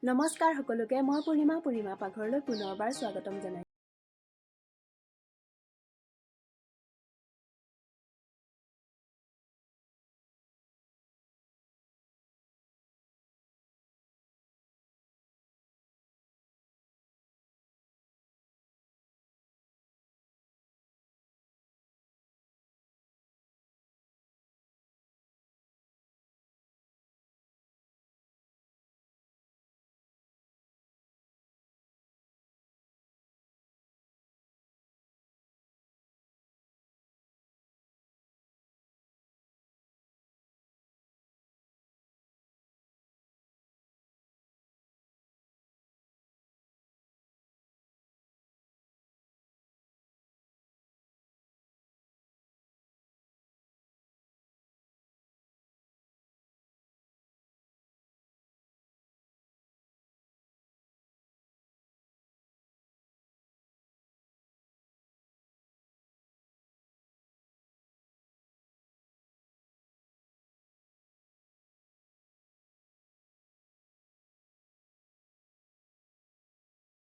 নমস্কাৰ সকলোকে মই পূৰ্ণিমা পাকঘৰলৈ পুনৰবাৰ স্বাগতম জনাই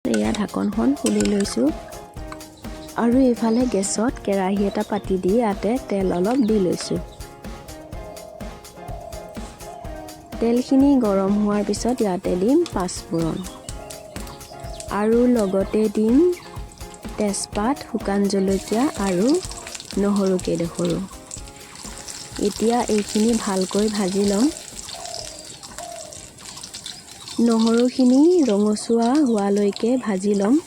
এয়া ঢাকনখন খুলি লৈছো আৰু ইফালে গেছত কেৰাহী এটা পাতি দি ইয়াতে তেল অলপ দি লৈছো তেলখিনি গৰম হোৱাৰ পিছত ইয়াতে দিম পাঁচফোৰণ আৰু লগতে দিম তেজপাত শুকান জলকীয়া আৰু নহৰু কেইডোখৰো এতিয়া এইখিনি ভালকৈ ভাজি লম নহৰুখিনি ৰঙচুৱা হোৱালৈকে ভাজি লম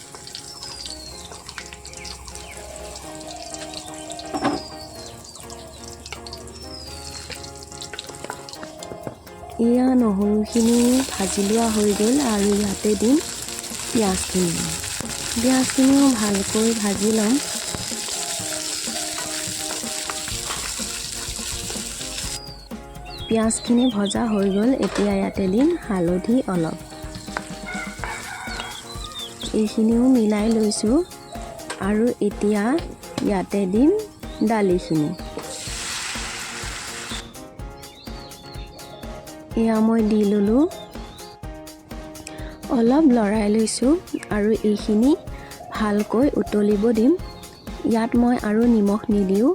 ইয়া নহৰুখিনি ভাজি লোৱা হৈ গ'ল আৰু ইয়াতে দিম পিঁয়াজখিনিও ভালকৈ ভাজি লম পিঁয়াজখিনি ভজা হৈ গ'ল এতিয়া ইয়াতে দিম হালধি অলপ এইখিনিও মিলাই লৈছো আৰু এতিয়া ইয়াতে দিম দালিখিনি এয়া মই দি ললো অলপ লৰাই লৈছো আৰু এইখিনি ভালকৈ উতলিব দিম ইয়াত মই আৰু নিমখ নিদিও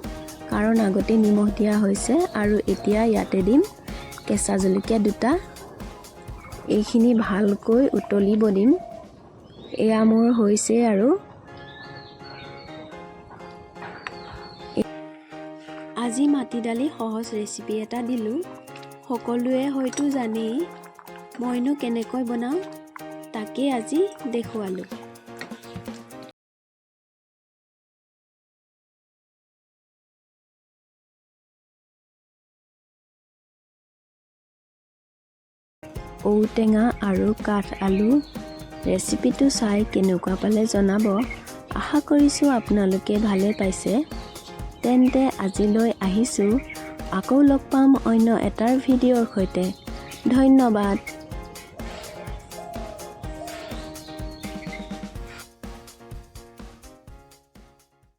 কাৰণ আগতে নিমখ দিয়া হৈছে আৰু এতিয়া ইয়াতে দিম কেঁচা জলকীয়া দুটা এইখিনি ভালকৈ উতলিব দিম এয়া মোৰ হৈছে আৰু আজি মাটি দালি সহজ ৰেচিপি এটা দিলো সকলোৱে হয়তো জানেই মইনো কেনেকৈ বনাও তাকে আজি দেখুৱালো ঔটেঙা আৰু কাঠ আলু ৰেচিপিটো চাই কেনেকুৱা পালে জনাব আশা কৰিছোঁ আপোনালোকে ভালে পাইছে তেন্তে আজিলৈ আহিছোঁ আকৌ লগ পাম অন্য এটাৰ ভিডিঅ'ৰ সৈতে ধন্যবাদ